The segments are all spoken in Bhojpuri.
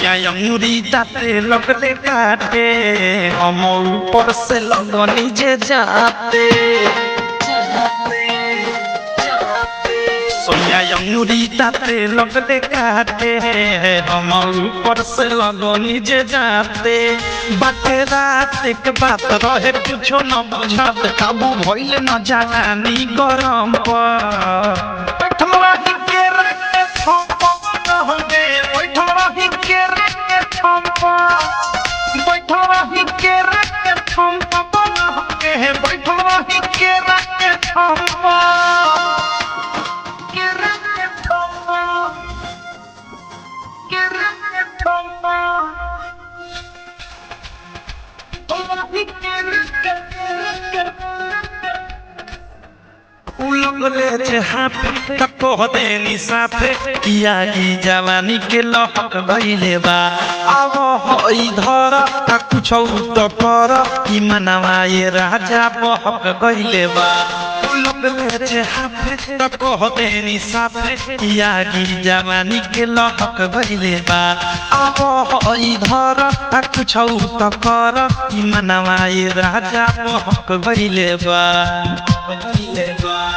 सोया अंगूरी दाते लगले काटे हम ऊपर से लगनी जे जाते सोया अंगूरी दाते लगले काटे हम ऊपर से लगनी जे जाते बाते रात एक बात रहे कुछो न बुझात काबू भइल न जानी गरम पर बैठलवा के रखे थपन होगे बैठलवा के रखे थपन बैठलवा के रखे थपन होगे बैठलवा के रखे थपन के रखे थपन के रखे थपन उलगले हाथ तको देनी साथे किया की जवानी के लहक गइले बा अब होई धर कुछ तो कर कि मनवा ये राजा बहक गइले बा उलगले हाथ तको देनी साथे किया की जवानी के लहक गइले बा अब होई धर कुछ तो कर कि मनवा ये राजा बहक गइले बा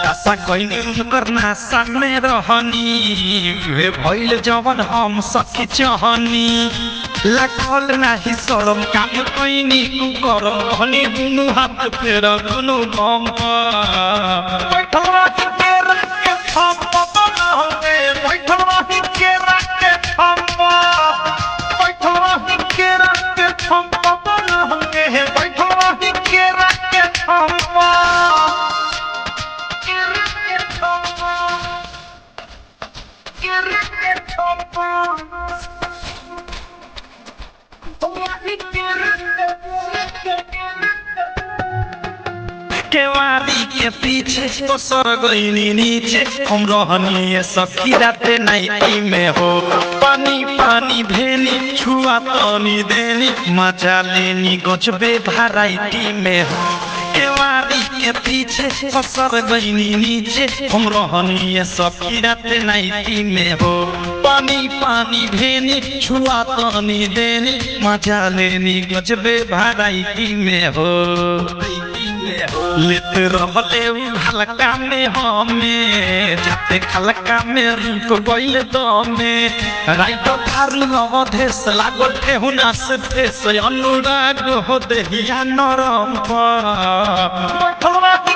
आशा कइनी करना सामने रहनी वे भइल जवन हम सखी चाहनी लागल नाही शरम काम कइनी कु करम हनी दुनु हाथ फेर दुनु गम बैठलवा के रखे थम होगे बैठलवा के रखे थम बैठलवा के रखे थम होगे बैठलवा के रखे थम केवारी के पीछे तो सर गइनी नीचे हम रहनी सखी राते नाइटी में हो पानी पानी भेली छुआ तनी देली मजा लेनी गजबे भराइटी में हो केवारी के पीछे फसर गइनी नीचे हम रहनी सखी राते नाइटी में हो पानी पानी भेली छुआ तनी देली मजा लेनी गजबे भराइटी में हो लेते रहले हल्का में हमें जाते खलका में रुक गइल दमे राइट थारु अवधेश लागल ठेहुना से फेस अनुराग हो देहिया नरम पर बैठलवा के